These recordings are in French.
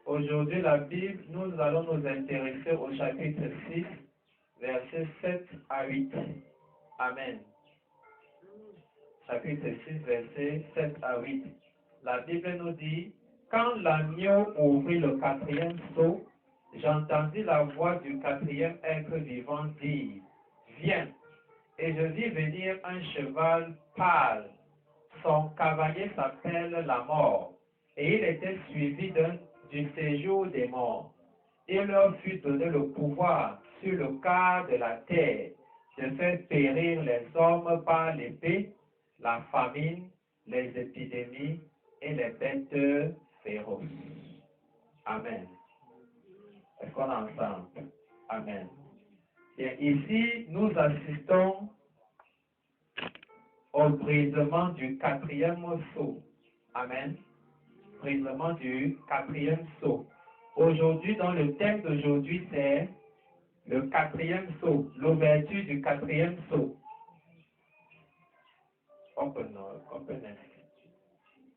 Aujourd'hui, la Bible, nous allons nous intéresser au chapitre 6, versets 7 à 8. Amen. Chapitre 6, versets 7 à 8. La Bible nous dit, quand l'agneau ouvrit le quatrième sceau, j'entendis la voix du quatrième être vivant dire, viens. Et je vis venir un cheval pâle. Son cavalier s'appelle la mort, et il était suivi du séjour des morts. Il leur fut donné le pouvoir sur le quart de la terre de faire périr les hommes par l'épée, la famine, les épidémies et les bêtes féroces. Amen. Est-ce qu'on est ensemble? Amen. Et ici, nous assistons au brisement du quatrième sceau. Amen. Brisement du quatrième sceau. Aujourd'hui, dans le thème d'aujourd'hui, c'est le quatrième sceau, l'ouverture du quatrième sceau.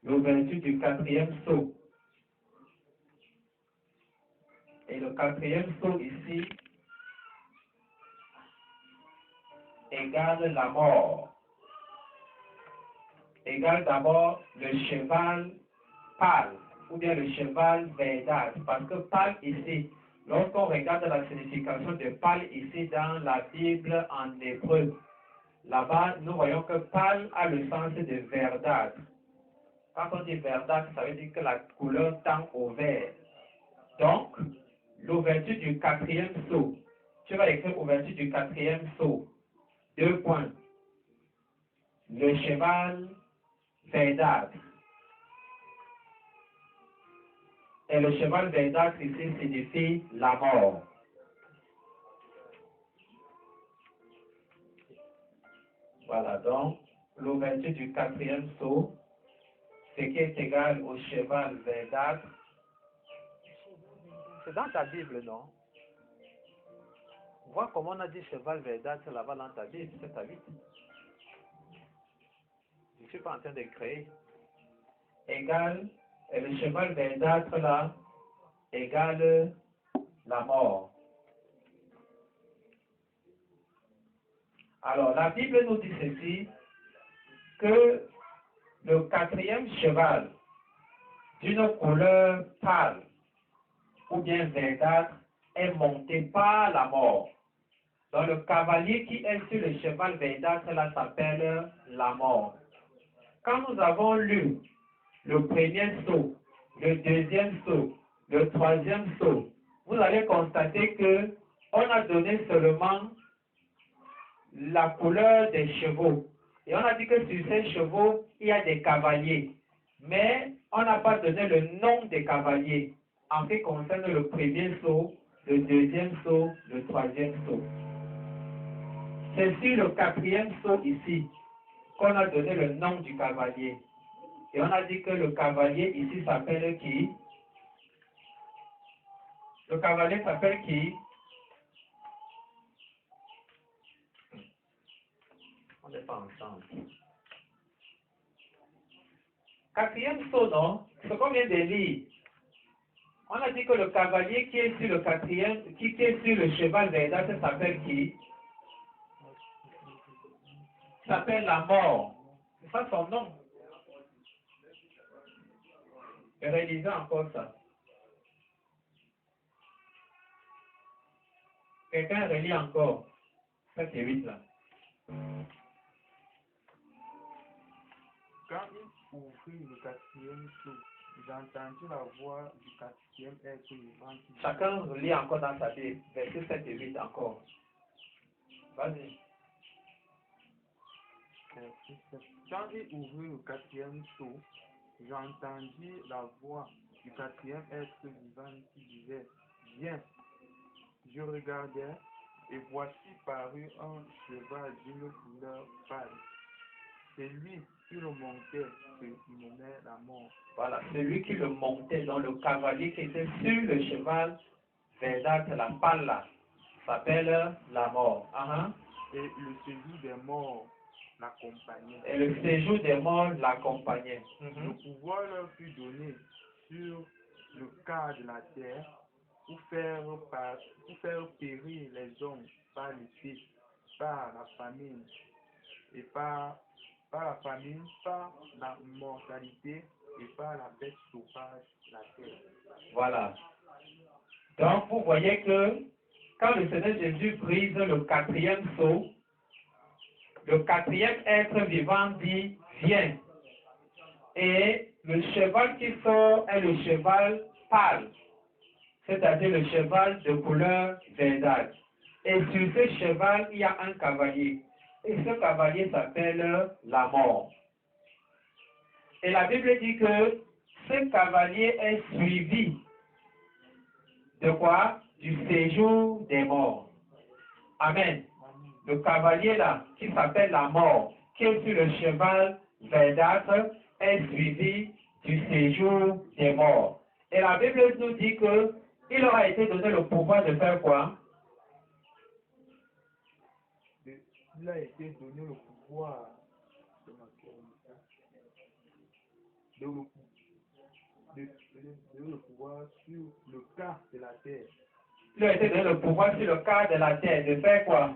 L'ouverture du quatrième sceau. Et le quatrième sceau ici égale la mort. Égale d'abord le cheval pâle, ou bien le cheval verdâtre. Parce que pâle ici, lorsqu'on regarde la signification de pâle ici dans la Bible en hébreu, là-bas, nous voyons que pâle a le sens de verdâtre. Quand on dit verdâtre, ça veut dire que la couleur tend au vert. Donc, l'ouverture du quatrième sceau. Tu vas écrire ouverture du quatrième sceau. 2 points. Le cheval verdâtre. Et le cheval verdâtre ici signifie la mort. Voilà, donc, l'ouverture du quatrième sceau, ce qui est égal au cheval verdâtre. C'est dans ta Bible, non? Vois comment on a dit cheval verdâtre là-bas dans ta Bible, c'est ta Bible. Je ne suis pas en train de créer. Égal, et le cheval verdâtre là, égale la mort. Alors, la Bible nous dit ceci, que le quatrième cheval, d'une couleur pâle ou bien verdâtre, est monté par la mort. Donc, le cavalier qui est sur le cheval verdâtre là s'appelle la mort. Quand nous avons lu le premier sceau, le deuxième sceau, le troisième sceau, vous allez constater que on a donné seulement la couleur des chevaux. Et on a dit que sur ces chevaux, il y a des cavaliers. Mais on n'a pas donné le nom des cavaliers en ce qui concerne le premier sceau, le deuxième sceau, le troisième sceau. C'est sur le quatrième sceau ici qu'on a donné le nom du cavalier. Et on a dit que le cavalier ici s'appelle qui? Le cavalier s'appelle qui? On n'est pas ensemble. Quatrième sceau, non? Ce qu'on vient de lire. On a dit que le cavalier qui est sur le quatrième, qui est sur le cheval verdâtre s'appelle qui? S'appelle la mort. C'est ça son nom. Et réalisez encore ça. Quelqu'un relit encore. Ça c'est 8 là. Quand il ouvrit le quatrième sceau, j'entendis la voix du quatrième être vivant qui disait, Chacun lit encore dans sa Bible. Verset 7 et 8 encore. Vas-y. Quand il ouvrit le quatrième sceau, j'entendis la voix du quatrième être vivant qui disait, viens. Je regardai, et voici parut un cheval d'une couleur pâle. C'est lui qui le montait, se nommait la mort. Voilà, celui qui le montait dans le cavalier qui était sur le cheval verdâtre, la pâle là, s'appelle la mort. Et le séjour des morts l'accompagnait. Et le séjour des morts l'accompagnait. Le pouvoir leur fut donné sur le quart de la terre pour faire périr les hommes par l'épée, par la famine, et par la mortalité et par la bête sauvage de la terre. Voilà. Donc, vous voyez que quand le Seigneur Jésus brise le quatrième sceau, le quatrième être vivant dit « Viens ». Et le cheval qui sort est le cheval pâle, c'est-à-dire le cheval de couleur verdâtre. Et sur ce cheval, il y a un cavalier. Et ce cavalier s'appelle la mort. Et la Bible dit que ce cavalier est suivi de quoi? Du séjour des morts. Amen. Le cavalier là, qui s'appelle la mort, qui est sur le cheval verdâtre, est suivi du séjour des morts. Et la Bible nous dit que il aura été donné le pouvoir de faire quoi? Il a été donné le pouvoir le pouvoir sur le quart de la terre. Il a été donné le pouvoir sur le quart de la terre de faire quoi?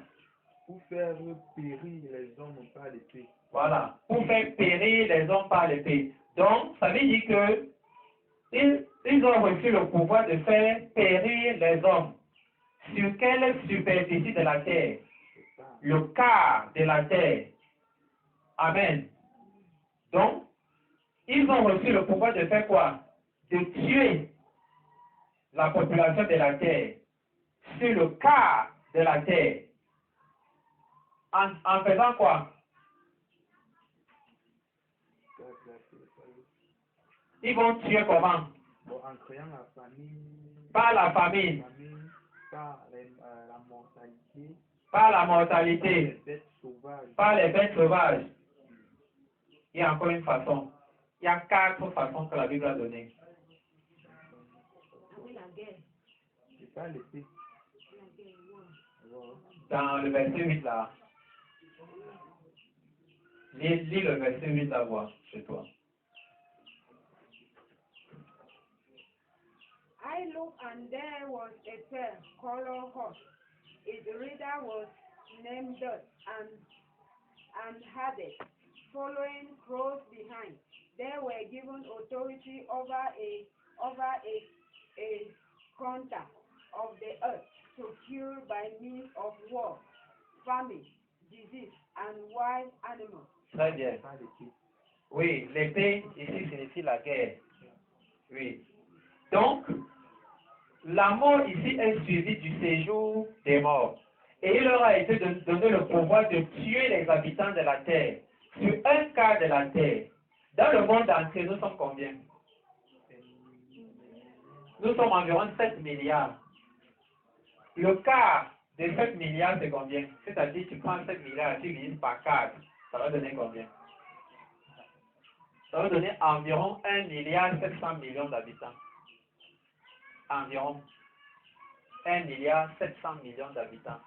Pour faire périr les hommes par l'épée. Voilà, pour faire périr les hommes par l'épée. Donc, ça veut dire que ils ont reçu le pouvoir de faire périr les hommes. Sur quelle superficie de la terre? Le quart de la terre. Amen. Donc, ils ont reçu le pouvoir de faire quoi? De tuer la population de la terre sur le quart de la terre. En faisant quoi? Ils vont tuer comment? En créant la famine. Par la famine. Par la mortalité. Par la mortalité. Par les bêtes sauvages. Il y a encore une façon. Il y a 4 façons que la Bible a données. C'est pas l'épée. Dans le verset 8 là. Lis le verset 8 là-bas chez toi. I looked and there was a pale color horse. Its rider was named Death and Hades, following close behind. They were given authority over a counter of the earth to kill by means of war, famine, disease, and wild animals. Très bien. Oui, l'épée ici signifie la guerre. Oui. Donc, la mort ici est suivie du séjour des morts. Et il leur a été donné le pouvoir de tuer les habitants de la terre, sur un quart de la terre. Dans le monde entier, nous sommes combien? Nous sommes environ 7 milliards. Le quart de 7 milliards, c'est combien? C'est-à-dire, tu prends 7 milliards, tu divises par 4, ça va donner combien? Ça va donner environ 1 milliard 700 millions d'habitants. Environ 1 milliard 700 millions d'habitants.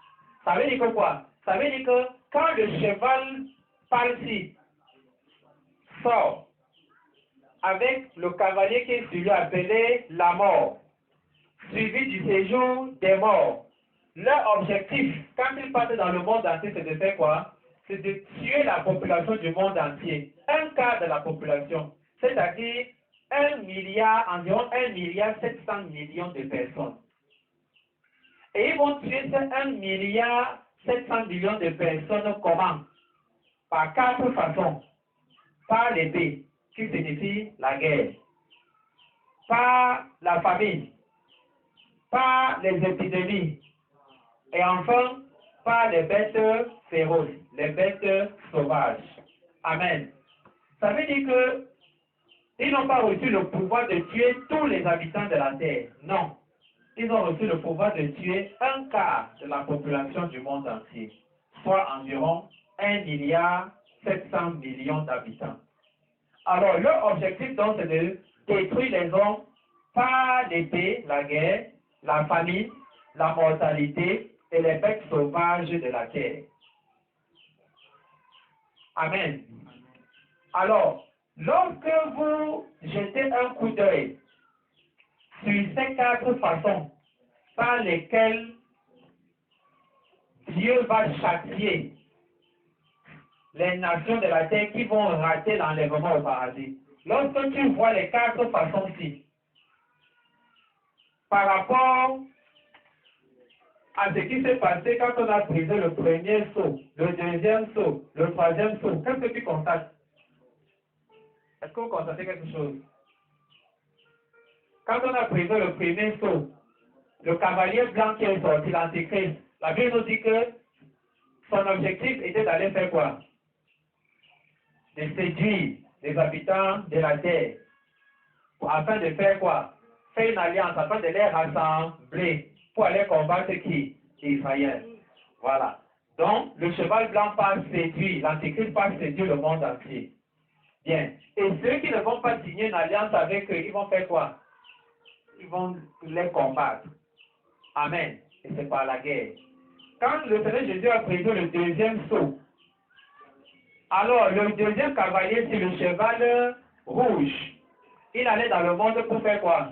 Ça veut dire que quoi? Ça veut dire que quand le cheval parti sort avec le cavalier qui est celui appelé la mort, suivi du séjour des morts, leur objectif, quand ils partent dans le monde entier, c'est de faire quoi? C'est de tuer la population du monde entier. Un quart de la population. C'est-à-dire environ 1 milliard 700 millions de personnes. Et ils vont tuer ces 1 milliard 700 millions de personnes comment? Par 4 façons. Par l'épée, qui signifie la guerre. Par la famine. Par les épidémies. Et enfin, par les bêtes féroces, les bêtes sauvages. Amen. Ça veut dire que ils n'ont pas reçu le pouvoir de tuer tous les habitants de la terre. Non. Ils ont reçu le pouvoir de tuer un quart de la population du monde entier, soit environ 1 milliard 700 millions d'habitants. Alors, leur objectif donc, c'est de détruire les hommes par l'épée, la guerre, la famine, la mortalité et les bêtes sauvages de la terre. Amen. Alors, lorsque vous jetez un coup d'œil sur ces 4 façons par lesquelles Dieu va châtier les nations de la terre qui vont rater l'enlèvement au paradis. Lorsque tu vois les 4 façons-ci, par rapport à ce qui s'est passé quand on a brisé le premier seau, le deuxième seau, le troisième seau, qu'est-ce que tu constates? Est-ce que vous constatez quelque chose? Quand on a brisé le premier seau, le cavalier blanc qui est sorti, l'antéchrist, la Bible nous dit que son objectif était d'aller faire quoi? De séduire les habitants de la terre. Afin de faire quoi? Faire une alliance, afin de les rassembler pour aller combattre qui? Israël. Voilà. Donc, le cheval blanc passe séduire, l'antéchrist passe séduire le monde entier. Bien. Et ceux qui ne vont pas signer une alliance avec eux, ils vont faire quoi? Ils vont les combattre. Amen. Et c'est par la guerre. Quand le Seigneur Jésus a brisé le deuxième sceau, alors le deuxième cavalier, c'est le cheval rouge. Il allait dans le monde pour faire quoi?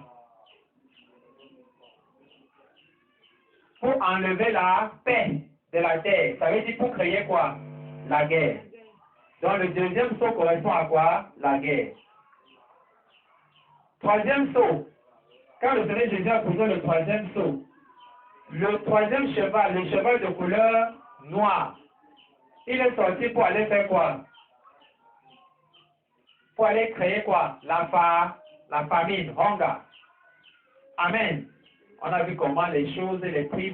Pour enlever la paix de la terre. Ça veut dire pour créer quoi? La guerre. Donc le deuxième sceau correspond à quoi? La guerre. Troisième sceau. Quand le Seigneur Jésus a brisé le troisième sceau, le troisième cheval, le cheval de couleur noire, il est sorti pour aller faire quoi? Pour aller créer quoi? La famine, hunger. Amen. On a vu comment les choses, les prix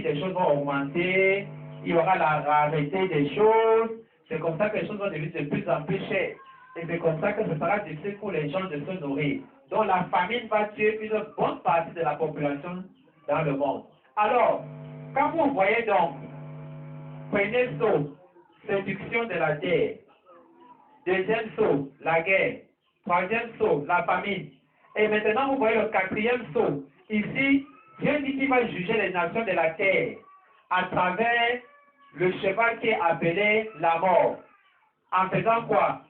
des choses vont augmenter. Il y aura la rareté des choses. C'est comme ça que les choses vont devenir de plus en plus chères. Et c'est comme ça que ce sera difficile pour les gens de se nourrir. Donc la famine va tuer une bonne partie de la population dans le monde. Alors, quand vous voyez donc, premier saut, séduction de la terre. Deuxième saut, la guerre. Troisième saut, la famine. Et maintenant, vous voyez le quatrième saut. Ici, Dieu dit qu'il va juger les nations de la terre à travers le cheval qui est appelé la mort. En faisant quoi?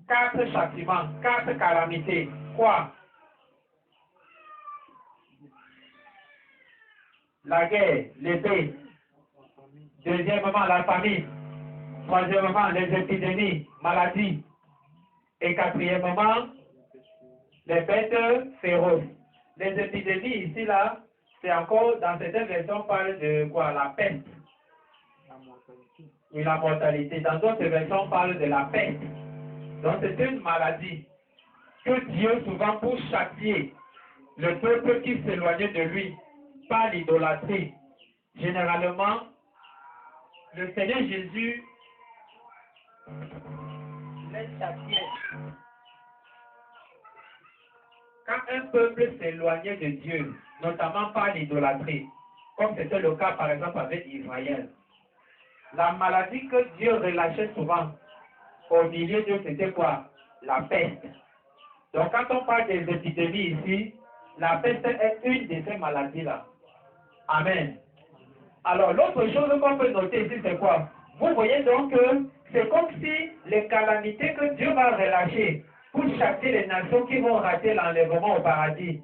4 châtiments, 4 calamités. Quoi? La guerre, l'épée. Deuxièmement, la famine. Troisièmement, les épidémies, maladies. Et quatrièmement, les bêtes féroces. Les épidémies ici, là, c'est encore, dans certaines versions, on parle de quoi? La peste. La mortalité. Et la mortalité. Dans d'autres versions, on parle de la peste. Donc, c'est une maladie que Dieu, souvent, pour châtier le peuple qui s'éloignait de lui par l'idolâtrie. Généralement, le Seigneur Jésus les châtiait. Quand un peuple s'éloignait de Dieu, notamment par l'idolâtrie, comme c'était le cas par exemple avec Israël, la maladie que Dieu relâchait souvent au milieu d'eux, c'était quoi? La peste. Donc quand on parle des épidémies ici, la peste est une de ces maladies-là. Amen. Alors l'autre chose qu'on peut noter ici, c'est quoi? Vous voyez donc que c'est comme si les calamités que Dieu va relâcher pour châtier les nations qui vont rater l'enlèvement au paradis.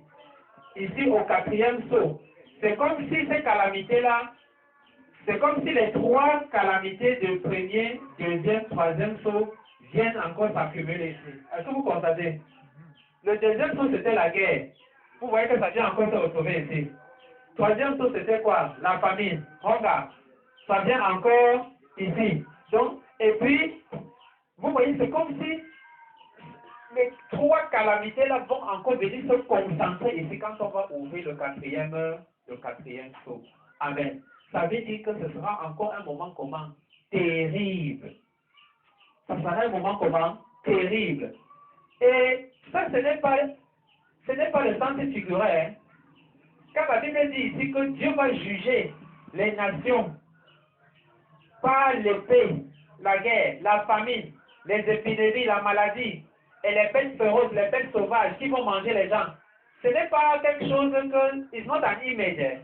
Ici, au quatrième saut, c'est comme si ces calamités-là, c'est comme si les 3 calamités de premier, deuxième, troisième saut viennent encore s'accumuler ici. Est-ce que vous constatez? Le deuxième saut, c'était la guerre. Vous voyez que ça vient encore se retrouver ici. Troisième saut, c'était quoi? La famine. Regarde, ça vient encore ici. Donc, et puis, vous voyez, c'est comme si les 3 calamités-là vont encore venir se concentrer ici quand on va ouvrir le quatrième saut. Amen. Ça veut dire que ce sera encore un moment comment? Terrible. Ça sera un moment comment? Terrible. Et ça, ce n'est pas le sens figuré. Hein? Quand la Bible dit ici que Dieu va juger les nations par l'épée, la guerre, la famine, les épidémies, la maladie, et les bêtes féroces, les bêtes sauvages qui vont manger les gens. Ce n'est pas quelque chose que, it's not an image.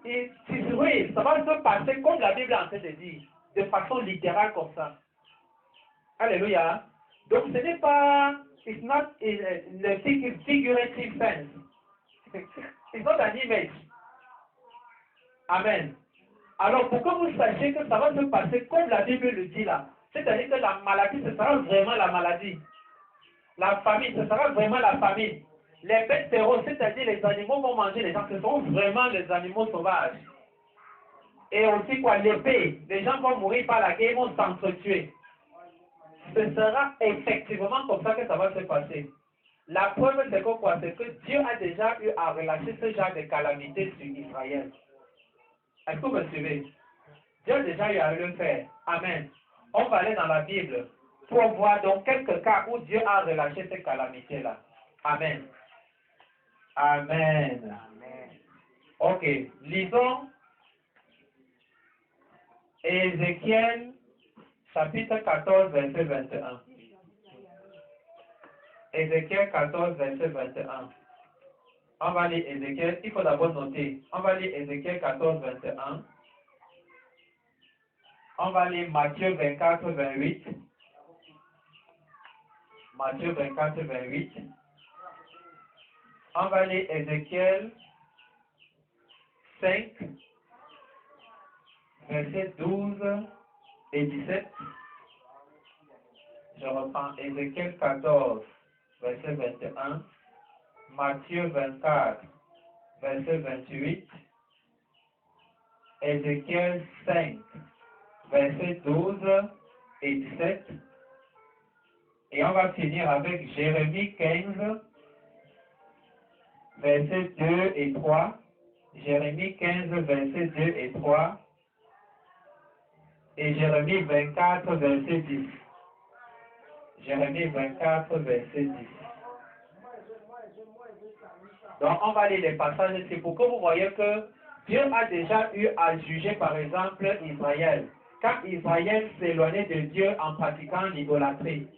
Oui, ça va se passer comme la Bible est en train de dire, de façon littérale comme ça. Alléluia. Donc ce n'est pas, it's not in the figurative sense. Ils sont en image. Amen. Alors, pour que vous sachiez que ça va se passer comme la Bible le dit là, c'est-à-dire que la maladie, ce sera vraiment la maladie. La famine, ce sera vraiment la famine. Les bêtes féroces, c'est-à-dire les animaux vont manger les gens, ce sont vraiment les animaux sauvages. Et aussi quoi, l'épée, les gens vont mourir par la guerre, ils vont s'entretuer. Ce sera effectivement comme ça que ça va se passer. La preuve, c'est que quoi? C'est que Dieu a déjà eu à relâcher ce genre de calamité sur Israël. Est-ce que vous me suivez? Dieu a déjà eu à le faire. Amen. On va aller dans la Bible pour voir donc quelques cas où Dieu a relâché ces calamités-là. Amen. Amen. Ok. Lisons Ézéchiel chapitre 14, verset 21. Ézéchiel 14, verset 21. On va lire Ézéchiel, il faut d'abord noter. On va lire Ézéchiel 14, 21. On va lire Matthieu 24, 28. Matthieu 24, 28. On va lire Ézéchiel 5, versets 12 et 17. Je reprends Ézéchiel 14, verset 21. Matthieu 24, verset 28. Ézéchiel 5, verset 12 et 17. Et on va finir avec Jérémie 15, versets 2 et 3. Jérémie 15, versets 2 et 3. Et Jérémie 24, verset 10. Jérémie 24, verset 10. Donc, on va lire les passages. C'est pour que vous voyez que Dieu a déjà eu à juger, par exemple, Israël. Quand Israël s'éloignait de Dieu en pratiquant l'idolâtrie,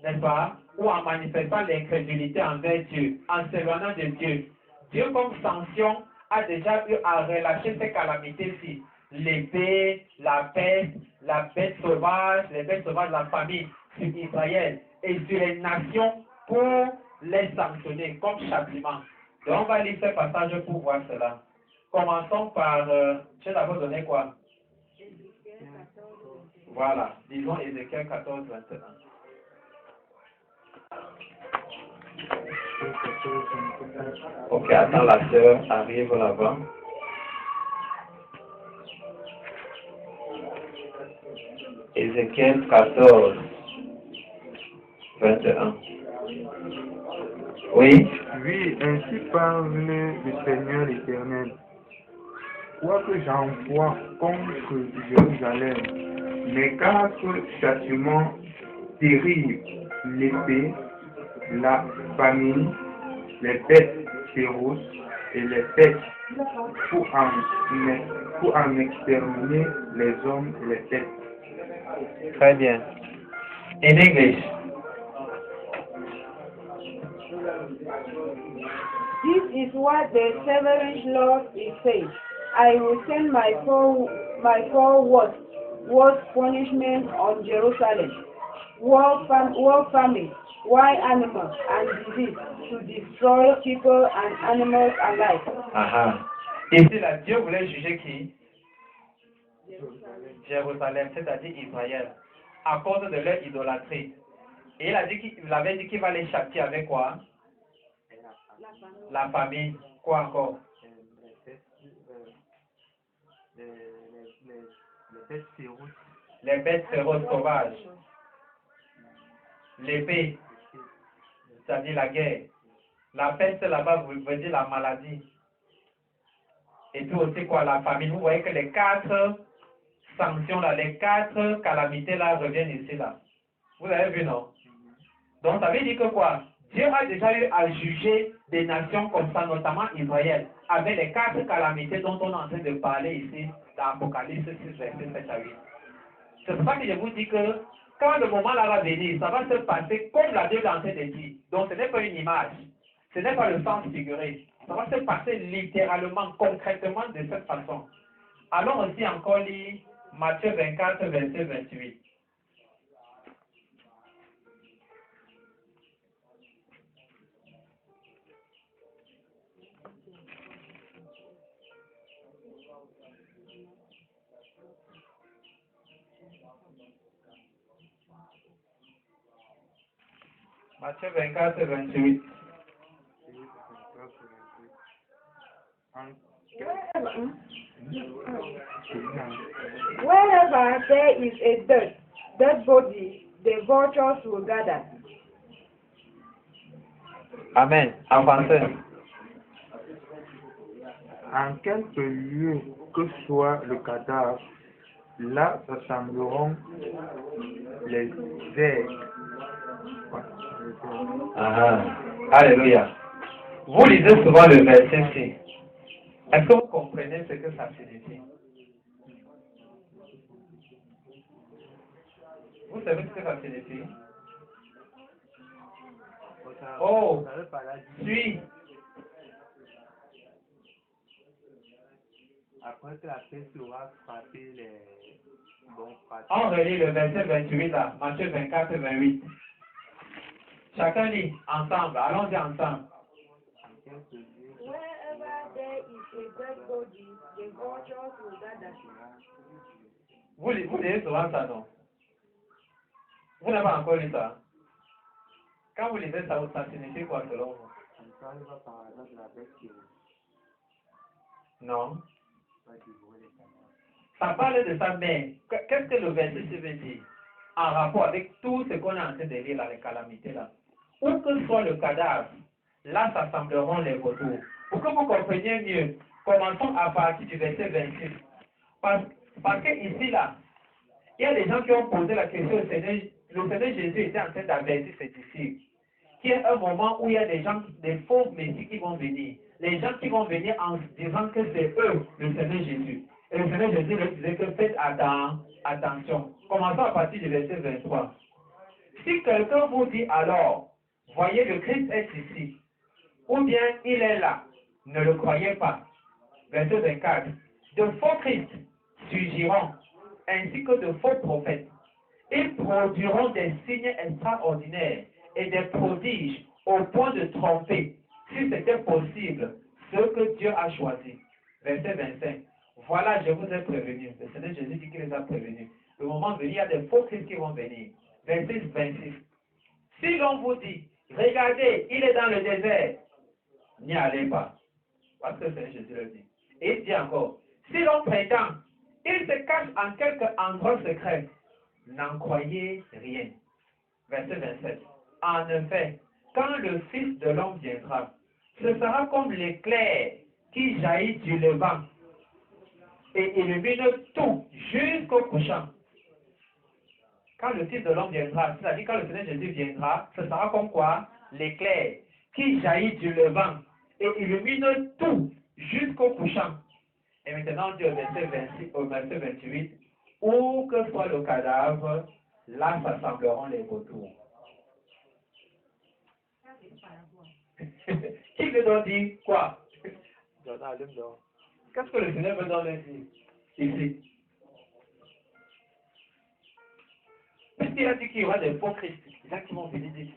n'est-ce pas? Ou en manifestant l'incrédulité envers Dieu, en s'éloignant de Dieu. Dieu, comme sanction, a déjà eu à relâcher ces calamités-ci. L'épée, la peste, la bête sauvage, les bêtes sauvages, la famine sur Israël et sur les nations pour les sanctionner comme châtiment. Donc, on va lire ce passage pour voir cela. Commençons par, je vais d'abord donner quoi? Voilà, disons Ézéchiel 14, 21. Ok, attends, la sœur arrive là-bas. Ézéchiel 14, 21. Oui? Oui, ainsi parle le Seigneur l'Éternel. Quoique j'envoie contre Jérusalem mes quatre châtiments terribles, l'épée, la famine, les bêtes féroces et les bêtes pour en exterminer les hommes et les bêtes. Très bien. In English. This is what the sovereign Lord is saying. I will send my four worst punishment on Jerusalem, war famine, wild animals, and disease to destroy people and animals alike. Ici, là, Dieu voulait juger qui? Jérusalem, c'est-à-dire Israël, à cause de leur idolâtrie. Et il avait dit qu'il va les châtier avec quoi? La famine. Quoi encore? Les bêtes féroces sauvages. L'épée, c'est-à-dire la guerre. La peste là-bas veut dire la maladie. Et puis aussi quoi? La famine. Vous voyez que les quatre sanctions là, les quatre calamités là reviennent ici là. Vous avez vu, non? Donc ça veut dire que quoi? Dieu a déjà eu à juger des nations comme ça, notamment Israël, avec les quatre calamités dont on est en train de parler ici dans Apocalypse 6, verset 7 à 8. C'est pour ça que je vous dis que quand le moment là va venir, ça va se passer comme la Bible est en train de dire. Donc ce n'est pas une image, ce n'est pas le sens figuré. Ça va se passer littéralement, concrètement de cette façon. Allons aussi encore lire Matthieu 24, verset 28. Matthieu 24 et 28. Wherever there is a dead body, the vultures will gather. Amen. En français. En quelque lieu que soit le cadavre, là s'assembleront les aigles. Alléluia. Vous lisez souvent le verset C. Est-ce que vous comprenez ce que ça signifie? Vous savez ce que ça signifie? Oh, suis. Après que la peste aura frappé les bons pratiques. On relit le verset 28 là, Matthieu 24 et 28. Chacun lit ensemble, allons-y ensemble. Wherever there is a dead body, the vultures will gather. Vous lisez souvent ça, non? Vous n'avez pas encore lu ça? Quand vous lisez ça, ça signifie quoi selon vous? Non. Ça parle de ça, mais qu'est-ce que le verset veut dire? En rapport avec tout ce qu'on est en train de lire, là, les calamités là. Où que soit le cadavre, là s'assembleront les vautours. Pour que vous compreniez mieux, commençons à partir du verset 26. Parce que ici là, il y a des gens qui ont posé la question au Seigneur. Le Seigneur Jésus était en train d'avertir ses disciples. Qu'il y a un moment où il y a des gens, des faux messies qui vont venir. Les gens qui vont venir en disant que c'est eux, le Seigneur Jésus. Et le Seigneur Jésus leur disait que faites attention. Commençons à partir du verset 23. Si quelqu'un vous dit alors, voyez le Christ est ici, ou bien il est là, ne le croyez pas. Verset 24. De faux Christ surgiront, ainsi que de faux prophètes. Ils produiront des signes extraordinaires et des prodiges au point de tromper, si c'était possible, ceux que Dieu a choisis. Verset 25. Voilà, je vous ai prévenu. Le Seigneur Jésus dit qu'il les a prévenus. Le moment venu, il y a des faux Christ qui vont venir. Verset 26. Si l'on vous dit, regardez, il est dans le désert, n'y allez pas. Parce que le Seigneur Jésus le dit. Et il dit encore, si l'on prétend, il se cache en quelque endroit secret, n'en croyez rien. Verset 27. En effet, quand le Fils de l'homme viendra, ce sera comme l'éclair qui jaillit du levant et illumine tout jusqu'au couchant. Quand le Fils de l'homme viendra, c'est-à-dire quand le Seigneur Jésus viendra, ce sera comme quoi? L'éclair qui jaillit du levant et illumine tout jusqu'au couchant. Et maintenant, on dit au verset 26, au verset 28, où que soit le cadavre, là s'assembleront les vautours. Qui veut donc dire quoi? Qu'est-ce que le Seigneur veut donc leur dire ici? Puisqu'il a dit qu'il y aura des faux Christ, des gens qui vont venir dire,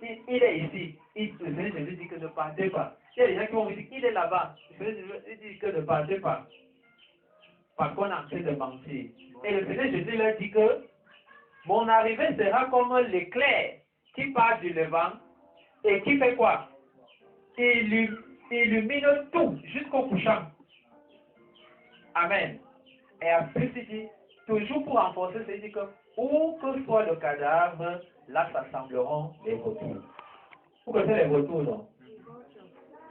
il est ici, le Seigneur Jésus dit que ne partez pas. Il y a des gens qui vont dire, il est là-bas, le Seigneur Jésus dit que ne partez pas. Parce qu'on est en train de mentir. Et le Seigneur Jésus leur dit que mon arrivée sera comme l'éclair qui part du levant et qui fait quoi? Illumine tout jusqu'au couchant. Amen. Et après, il dit, toujours pour renforcer, c'est dit que où que soit le cadavre, là s'assembleront les vautours. Vous connaissez les vautours, non?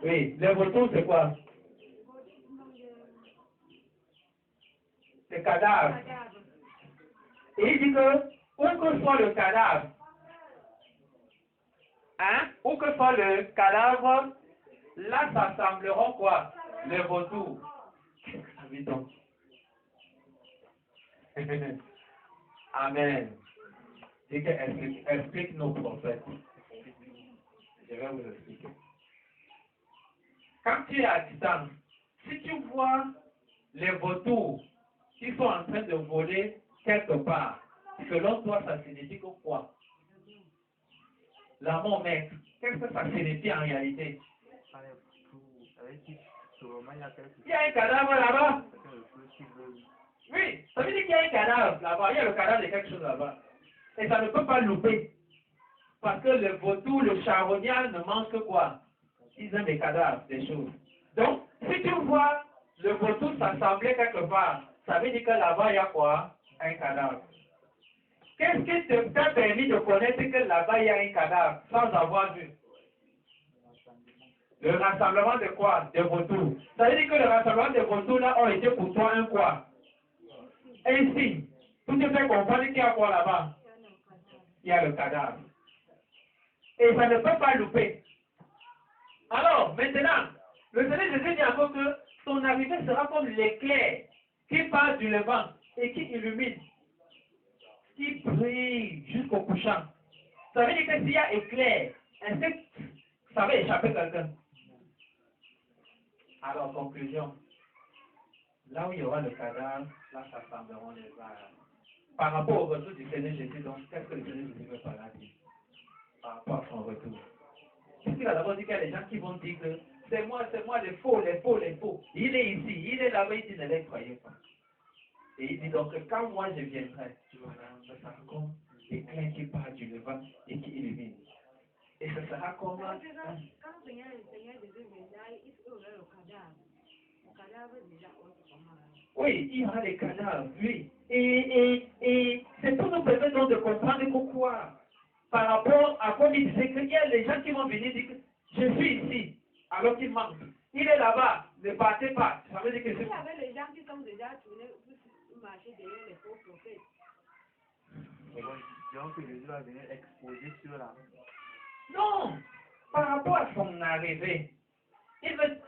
Oui, les vautours, c'est quoi? Les cadavres. Et il dit que où que soit le cadavre, où que soit le cadavre, là s'assembleront quoi? Les vautours. Amen. Dis que explique nos prophètes. Je vais vous expliquer. Quand tu es à distance, si tu vois les vautours qui sont en train de voler quelque part, selon toi, ça signifie que quoi? La mort maître, qu'est-ce que ça signifie en réalité? Sûrement, il y a quelque Il y a un cadavre là-bas. chose qui veut. Oui, ça veut dire qu'il y a un cadavre là-bas. Il y a le cadavre de quelque chose là-bas. Et ça ne peut pas louper. Parce que le vautour, le charognard ne mange que quoi? Ils aiment des cadavres, des choses. Donc, si tu vois le vautour s'assembler quelque part, ça veut dire que là-bas, il y a quoi? Un cadavre. Qu'est-ce qui t'a permis de connaître que là-bas, il y a un cadavre sans avoir vu? Le rassemblement de quoi? De vautours. Ça veut dire que le rassemblement de vautours là ont été pour toi un quoi? Un signe. Tout te fait comprendre qu'il y a quoi là-bas? Il y a le cadavre. Et ça ne peut pas louper. Alors, maintenant, le Seigneur Jésus dit encore que ton arrivée sera comme l'éclair qui part du levant et qui illumine, qui brille jusqu'au couchant. Ça veut dire que s'il y a éclair, est-ce que ça va échapper quelqu'un? Alors, conclusion. Là où il y aura le cadavre, là s'assembleront les arbres. Par rapport au retour du Seigneur Jésus, donc, qu'est-ce que le Seigneur Jésus veut par là dire? Par rapport à son retour. Parce qu'il a d'abord dit qu'il y a des gens qui vont dire que c'est moi, les faux, les faux, les faux. Il est ici, il est là-bas, il dit ne les croyez pas. Et il dit donc que quand moi je viendrai, ce sera comme l'éclair qui part du levant et qui illumine. Et ce sera comme... Quand le Seigneur Jésus viendra, il faut ouvrir le cadavre. Le cadavre est déjà autrement. Oui, il y aura des cadavres, oui. Et c'est pour nous permettre donc de comprendre pourquoi. Par rapport à comme il disait qu'il y a des gens qui vont venir dire que je suis ici, alors qu'il manque. Il est là-bas, ne partez pas. Ça veut dire que Il y c'est... avait les gens qui sont déjà tournés pour marcher derrière les faux prophètes. Donc, Jésus va venir exposer sur la. Non! Par rapport à son arrivée, il veut...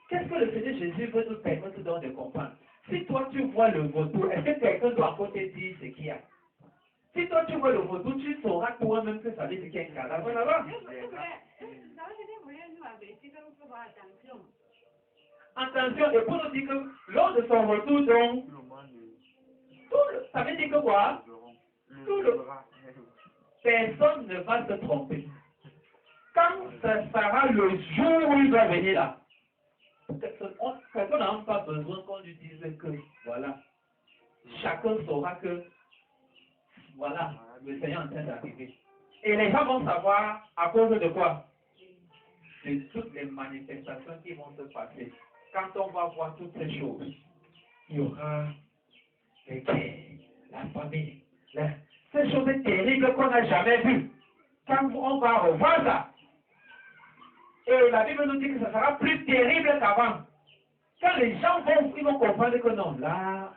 Qu'est-ce que le Seigneur Jésus veut nous permettre donc de comprendre? Si toi tu vois le vautour, est-ce que quelqu'un doit encore te dire ce qu'il y a? Si toi tu vois le vautour, tu sauras toi-même que ça veut dire qu'il y a un cadavre là-bas. Ça veut dire que vous voulez nous avertir que nous faut faire attention. Attention, et pour nous dire que lors de son retour, donc, Tout le monde ça veut dire que quoi? Tout le... verra. Personne ne va se tromper. Quand ce sera le jour où il va venir là, personne n'a pas besoin qu'on lui dise que, voilà, chacun saura que, voilà, le Seigneur est en train d'arriver. Et les gens vont savoir à cause de quoi? De toutes les manifestations qui vont se passer. Quand on va voir toutes ces choses, il y aura les guerres, la famine, ces choses terribles qu'on n'a jamais vues. Quand on va revoir ça, et la Bible nous dit que ça sera plus terrible qu'avant. Quand les gens ils vont comprendre que non, là,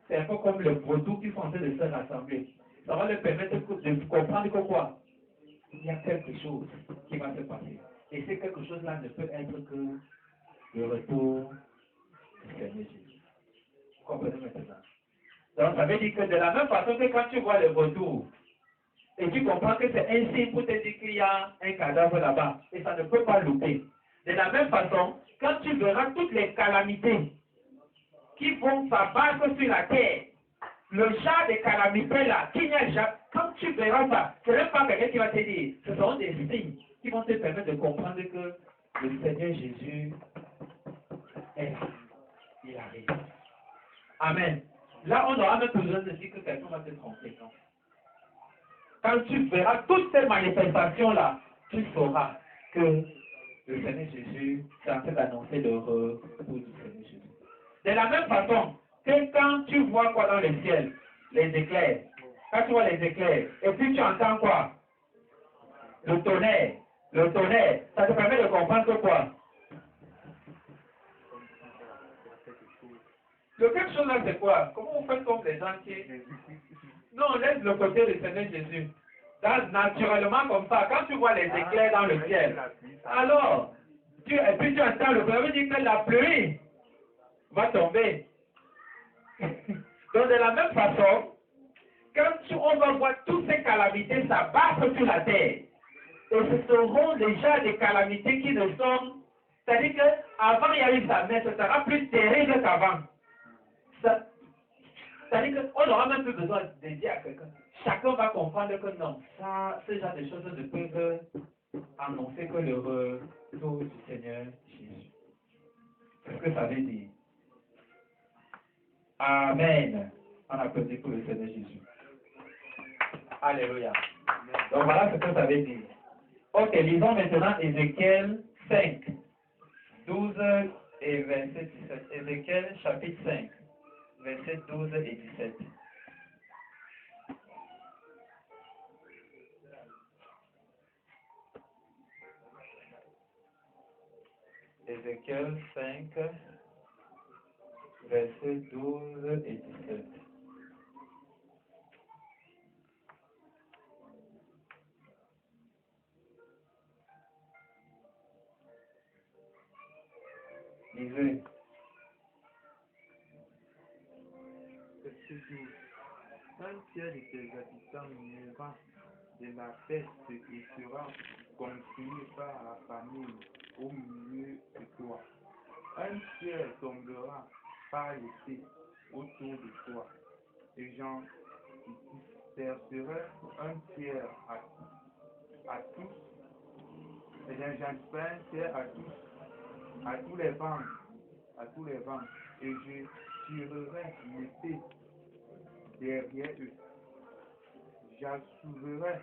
c'est un peu comme le vautour qui sont en train de se rassembler. Ça va leur permettre de comprendre que quoi? Il y a quelque chose qui va se passer. Et c'est quelque chose-là ne peut être que le retour du Seigneur Jésus. Vous comprenez maintenant? Donc ça veut dire que de la même façon que quand tu vois le retour, et tu comprends que c'est un signe pour te dire qu'il y a un cadavre là-bas, et ça ne peut pas louper. De la même façon, quand tu verras toutes les calamités qui vont s'abattre sur la terre, le genre de calamités là, qu'il n'y a jamais, quand tu verras ça, ce n'est pas quelqu'un qui va te dire, ce seront des signes qui vont te permettre de comprendre que le Seigneur Jésus est là. Il arrive. Amen. Là, on n'aura même besoin de dire que quelqu'un va te tromper. Non. Quand tu verras toutes ces manifestations-là, tu sauras que le Seigneur Jésus est en train d'annoncer le retour du Seigneur Jésus. De la même façon que quand tu vois quoi dans le ciel, les éclairs, quand tu vois les éclairs, et puis tu entends quoi? Le tonnerre, ça te permet de comprendre que quoi? Le quelque chose là, c'est quoi? Comment vous faites comme les gens qui... Non, on laisse le côté du Seigneur Jésus. Naturellement comme ça, quand tu vois les éclairs dans le ciel, alors, et puis tu entends le verbe dire que la pluie va tomber. Donc de la même façon, quand on va voir toutes ces calamités s'abattre sur la terre, et ce seront déjà des calamités qui ne sont... C'est-à-dire qu'avant il y a eu ça, mais ce sera plus terrible qu'avant. C'est-à-dire qu'on n'aura même plus besoin de dire à quelqu'un. Chacun va comprendre que non, ça, ce genre de choses ne peuvent annoncer que le retour du Seigneur Jésus. C'est ce que ça veut dire. Amen. On applaudit pour le Seigneur Jésus. Alléluia. Donc voilà ce que ça veut dire. Ok, lisons maintenant Ézéchiel 5, 12 et verset 17. Ézéchiel chapitre 5, verset 12 et 17. Ézéchiel 5, verset 12 et 17. Lisez. Verset 12. Un tiers de tes habitants mourra de la peste et sera consumé par la famine au milieu de toi. Un tiers tombera par l'épée autour de toi. Et j'en disperserai un tiers à tous. Et j'en disperserai un tiers à tous les vents. Et je tirerai l'épée derrière eux. J'assouvirai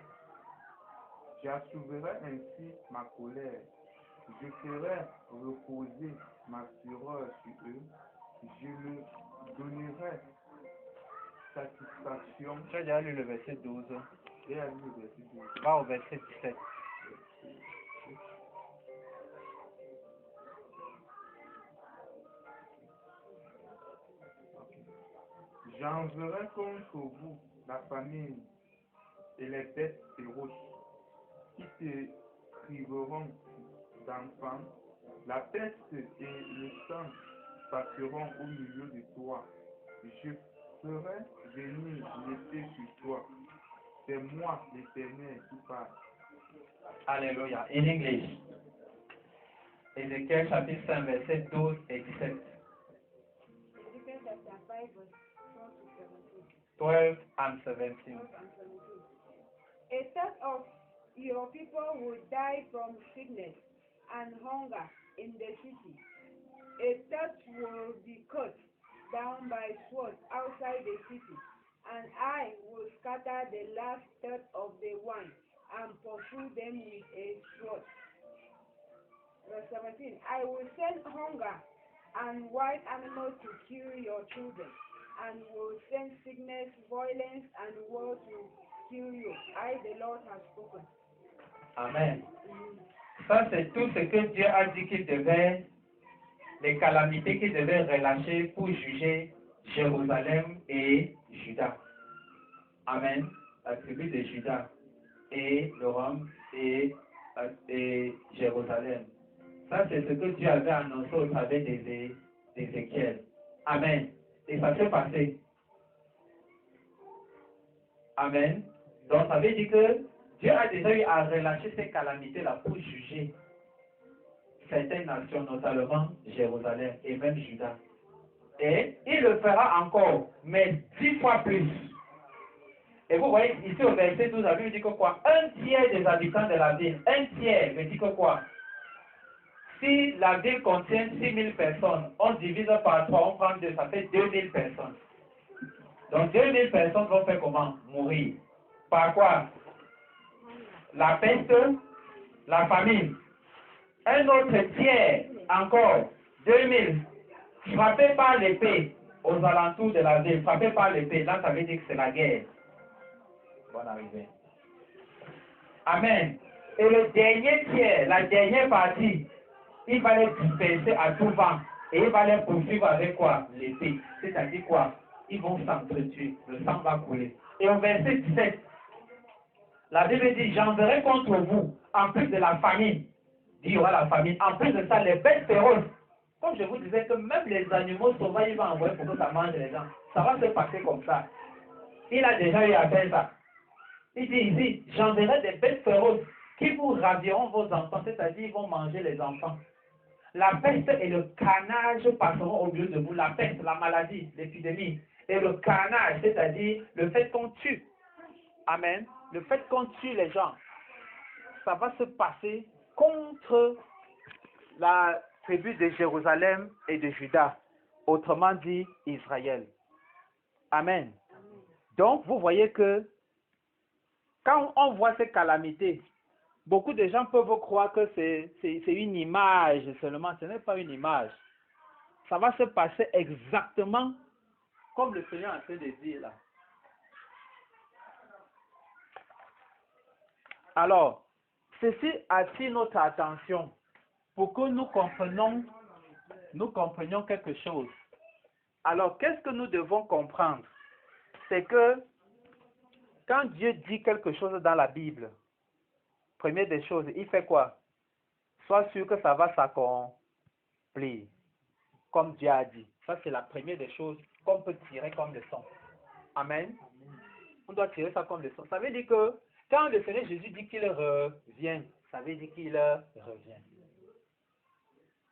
ainsi ma colère. Je ferai reposer ma fureur sur eux. Je leur donnerai satisfaction. Tu as déjà lu le verset 12. J'ai lu le verset 12. Va au verset 17. J'enverrai contre vous la famine et les bêtes féroces qui te priveront d'enfants. La peste et le sang passeront au milieu de toi. Je ferai venir l'épée sur toi. C'est moi, l'Éternel, qui parle. Alléluia. In English. Ézéchiel chapitre 5, verset 12 et 17. Ezekiel chapter 5, verse 12 to 12 and 17. 17. A third of your people will die from sickness and hunger in the city. A third will be cut down by sword outside the city, and I will scatter the last third of the one and pursue them with a sword. Verse 17. I will send hunger and wild animals to kill your children, and will send sickness, violence, and war to kill you. I, the Lord, have spoken. Amen. Ça, c'est tout ce que Dieu a dit qu'il devait, les calamités qu'il devait relâcher pour juger Jérusalem et Juda. Amen. La tribu de Juda et le Rome et Jérusalem. Ça, c'est ce que Dieu avait annoncé au travers d'Ézéchiel. Amen. Et ça s'est passé. Amen. Donc, ça veut dire que Dieu a déjà eu à relâcher ces calamités-là pour juger certaines nations, notamment Jérusalem et même Juda. Et il le fera encore, mais 10 fois plus. Et vous voyez ici au verset 12, la Bible dit que quoi? Un tiers des habitants de la ville, un tiers veut dire que quoi? Si la ville contient 6000 personnes, on divise par 3, on prend 2, ça fait 2000 personnes. Donc 2000 personnes vont faire comment? Mourir. Par quoi? La peste, la famine. Un autre tiers, encore, 2000, frappés par l'épée aux alentours de la ville, frappés par l'épée, là ça veut dire que c'est la guerre. Bonne arrivée. Amen. Et le dernier tiers, la dernière partie, il va les disperser à tout vent. Et il va les poursuivre avec quoi? L'épée. C'est-à-dire quoi? Ils vont s'entretuer. Le sang va couler. Et au verset 17, la Bible dit, j'enverrai contre vous, en plus de la famine. Il y aura la famine. En plus de ça, les bêtes féroces. Comme je vous disais que même les animaux sauvages, ils vont envoyer pour que ça mange les gens. Ça va se passer comme ça. Il a déjà eu à faire ça. Il dit ici, j'enverrai des bêtes féroces qui vous raviront vos enfants, c'est-à-dire ils vont manger les enfants. La peste et le carnage passeront au milieu de vous. La peste, la maladie, l'épidémie. Et le carnage, c'est-à-dire le fait qu'on tue. Amen. Le fait qu'on tue les gens. Ça va se passer contre tribus de Jérusalem et de Juda, autrement dit Israël. Amen. Donc, vous voyez que quand on voit ces calamités, beaucoup de gens peuvent croire que c'est une image seulement. Ce n'est pas une image. Ça va se passer exactement comme le Seigneur est en train de dire là. Alors, ceci attire notre attention pour que nous comprenions quelque chose. Alors, qu'est-ce que nous devons comprendre? C'est que quand Dieu dit quelque chose dans la Bible, première des choses, il fait quoi? Sois sûr que ça va s'accomplir, comme Dieu a dit. Ça, c'est la première des choses qu'on peut tirer comme leçon. Amen. On doit tirer ça comme leçon. Ça veut dire que quand le Seigneur Jésus dit qu'il revient, ça veut dire qu'il revient.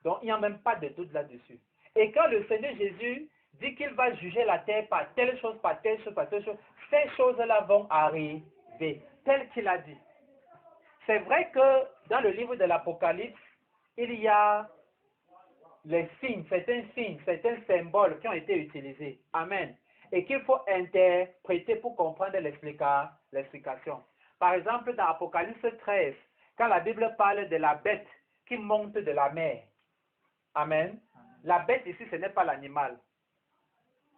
Donc, il n'y a même pas de doute là-dessus. Et quand le Seigneur Jésus dit qu'il va juger la terre par telle chose, par telle chose, par telle chose, ces choses-là vont arriver, tel qu'il a dit. C'est vrai que dans le livre de l'Apocalypse, il y a les signes, certains symboles qui ont été utilisés. Amen. Et qu'il faut interpréter pour comprendre l'explication. Par exemple, dans Apocalypse 13, quand la Bible parle de la bête qui monte de la mer. Amen. La bête ici, ce n'est pas l'animal.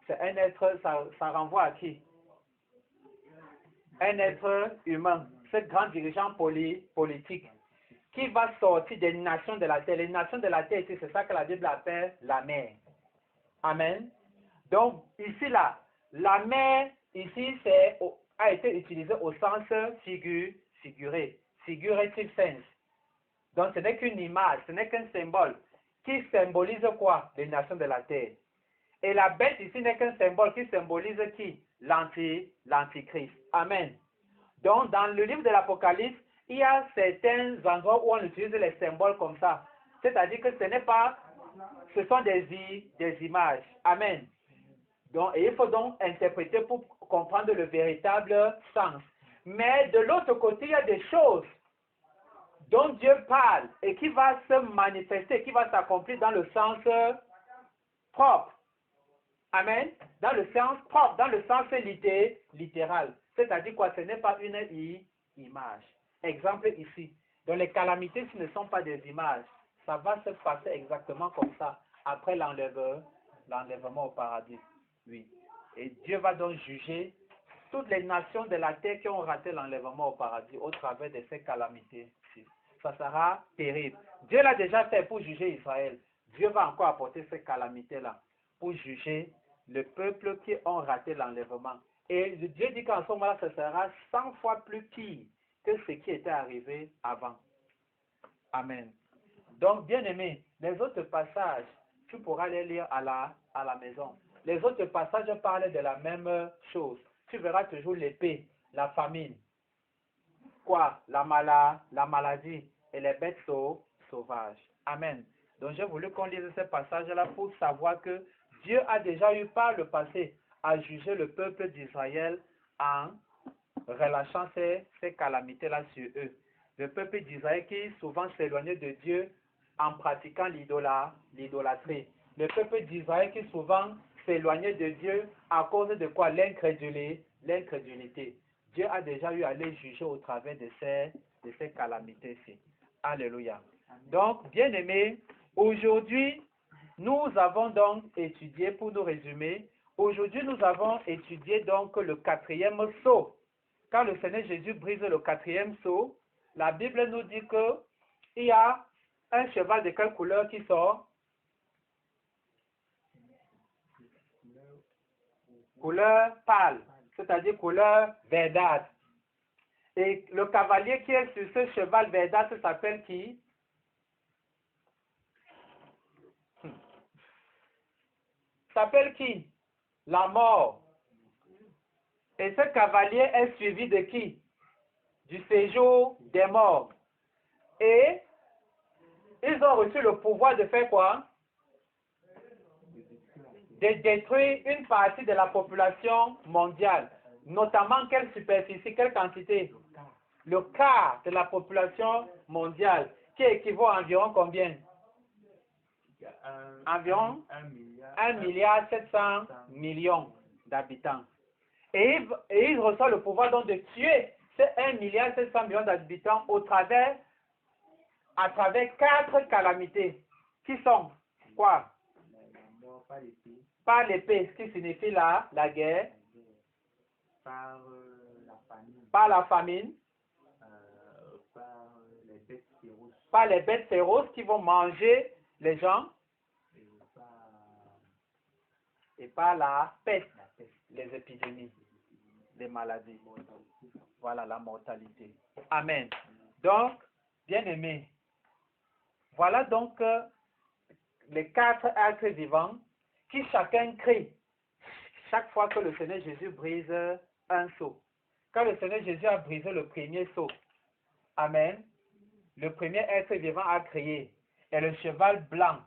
C'est un être, ça renvoie à qui? Un être humain, ce grand dirigeant politique qui va sortir des nations de la terre. Les nations de la terre ici, c'est ça que la Bible appelle la mer. Amen. Donc, ici, là, la mer, ici, a été utilisée au sens figuré, figurative sense. Donc, ce n'est qu'une image, ce n'est qu'un symbole qui symbolise quoi? Les nations de la terre. Et la bête ici n'est qu'un symbole qui symbolise qui? L'antichrist. Amen. Donc, dans le livre de l'Apocalypse, il y a certains endroits où on utilise les symboles comme ça. C'est-à-dire que ce sont des images. Amen. Donc, et il faut donc interpréter pour comprendre le véritable sens. Mais de l'autre côté, il y a des choses dont Dieu parle et qui va se manifester, qui va s'accomplir dans le sens propre. Amen. Dans le sens propre, dans le sens littéral. C'est-à-dire quoi? Ce n'est pas une image. Exemple ici. Donc les calamités, ce ne sont pas des images. Ça va se passer exactement comme ça après l'enlèvement au paradis. Oui. Et Dieu va donc juger toutes les nations de la terre qui ont raté l'enlèvement au paradis au travers de ces calamités. Ça sera terrible. Dieu l'a déjà fait pour juger Israël. Dieu va encore apporter ces calamités-là pour juger le peuple qui ont raté l'enlèvement. Et Dieu dit qu'en ce moment-là, ce sera 100 fois plus pire que ce qui était arrivé avant. Amen. Donc, bien aimé, les autres passages, tu pourras les lire à la maison. Les autres passages parlent de la même chose. Tu verras toujours l'épée, la famine, quoi? La maladie et les bêtes sauvages. Amen. Donc, j'ai voulu qu'on lise ces passages-là pour savoir que Dieu a déjà eu par le passé à juger le peuple d'Israël en relâchant ces calamités-là sur eux. Le peuple d'Israël qui souvent s'éloignait de Dieu en pratiquant l'idolâtrie. Le peuple d'Israël qui souvent s'éloignait de Dieu à cause de quoi? L'incrédulité. Dieu a déjà eu à les juger au travers de ces calamités-ci. Alléluia. Donc, bien aimés, aujourd'hui, nous avons donc étudié, pour nous résumer, aujourd'hui nous avons étudié donc le 4e sceau. Quand le Seigneur Jésus brise le 4e sceau, la Bible nous dit qu'il y a un cheval de quelle couleur qui sort? Couleur pâle, c'est-à-dire couleur verdâtre. Et le cavalier qui est sur ce cheval verdâtre s'appelle qui? S'appelle qui? La mort. Et ce cavalier est suivi de qui? Du séjour des morts. Et ils ont reçu le pouvoir de faire quoi? De détruire une partie de la population mondiale. Notamment quelle superficie, quelle quantité? Le quart de la population mondiale, qui équivaut à environ combien? Il y a environ 1 milliard 1,7 milliard d'habitants. Et il reçoit le pouvoir donc de tuer ces 1,7 milliard d'habitants à travers 4 calamités qui sont quoi? la mort par l'épée, Par l'épée, ce qui signifie la guerre, par la famine, par la famine, par les bêtes féroces par les bêtes féroces qui vont manger les gens et par et par la peste, la peste, les épidémies, les maladies. Voilà la mortalité. Amen. Donc, bien aimés, voilà donc les 4 êtres vivants qui chacun crie chaque fois que le Seigneur Jésus brise un seau. Quand le Seigneur Jésus a brisé le premier seau, amen, le premier être vivant a crié et le cheval blanc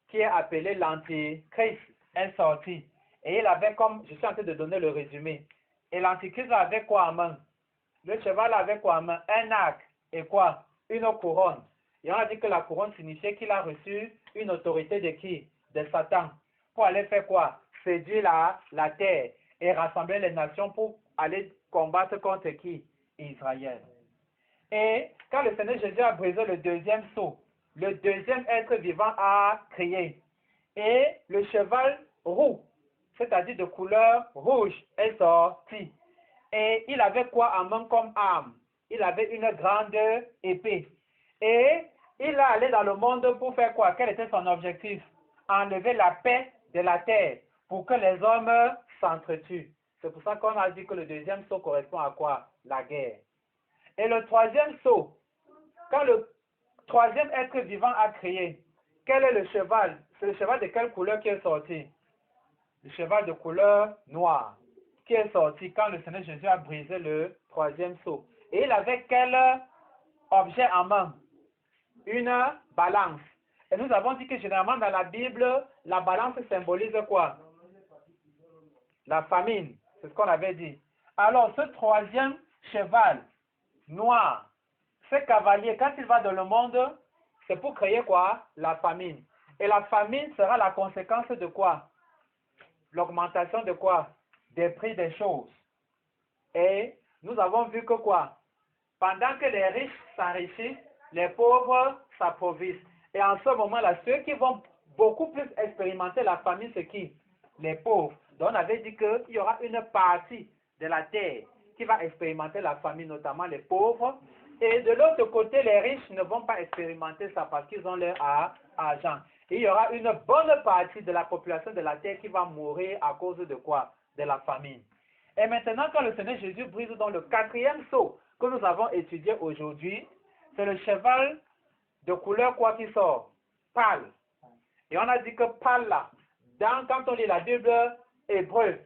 qui est appelé l'Antichrist est sorti. Et il avait comme, je suis en train de donner le résumé, et l'Antichrist avait quoi en main? Le cheval avait quoi en main? Un arc et quoi? Une couronne. Et on a dit que la couronne signifiait qu'il a reçu une autorité de qui? De Satan. Pour aller faire quoi? Séduire la terre et rassembler les nations pour aller combattre contre qui? Israël. Et quand le Seigneur Jésus a brisé le deuxième seau, le deuxième être vivant a crié. Et le cheval roux, c'est-à-dire de couleur rouge, est sorti. Et il avait quoi en main comme arme? Il avait une grande épée. Et il est allé dans le monde pour faire quoi? Quel était son objectif? Enlever la paix de la terre pour que les hommes s'entretuent. C'est pour ça qu'on a dit que le deuxième sceau correspond à quoi? La guerre. Et le troisième sceau, quand le troisième être vivant a crié, quel est le cheval? C'est le cheval de quelle couleur qui est sorti? Le cheval de couleur noire qui est sorti quand le Seigneur Jésus a brisé le troisième sceau. Et il avait quel objet en main? Une balance. Et nous avons dit que généralement dans la Bible, la balance symbolise quoi? La famine. C'est ce qu'on avait dit. Alors ce troisième cheval noir, ce cavalier, quand il va dans le monde, c'est pour créer quoi? La famine. Et la famine sera la conséquence de quoi? L'augmentation de quoi? Des prix des choses. Et nous avons vu que quoi? Pendant que les riches s'enrichissent, les pauvres s'appauvrissent. Et en ce moment-là, ceux qui vont beaucoup plus expérimenter la famine, c'est qui? Les pauvres. Donc on avait dit qu'il y aura une partie de la terre qui va expérimenter la famine, notamment les pauvres. Et de l'autre côté, les riches ne vont pas expérimenter ça parce qu'ils ont leur argent. Et il y aura une bonne partie de la population de la terre qui va mourir à cause de quoi? De la famine. Et maintenant, quand le Seigneur Jésus brise dans le quatrième sceau que nous avons étudié aujourd'hui, c'est le cheval de couleur quoi qui sort? Pâle. Et on a dit que pâle là, quand on lit la Bible hébreu,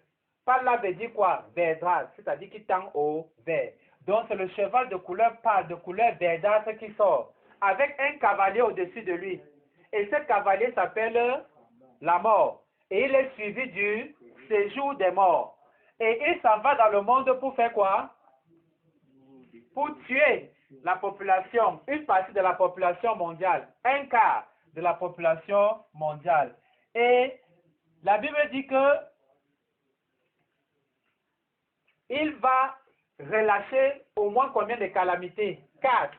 pâle là veut dire quoi? Verdâtre, c'est-à-dire qui tend au vert. Donc c'est le cheval de couleur pâle, de couleur verdâtre qui sort, avec un cavalier au-dessus de lui. Et ce cavalier s'appelle la mort. Et il est suivi du séjour des morts. Et il s'en va dans le monde pour faire quoi? Pour tuer la population, une partie de la population mondiale, un quart de la population mondiale. Et la Bible dit que il va relâcher au moins combien de calamités? 4.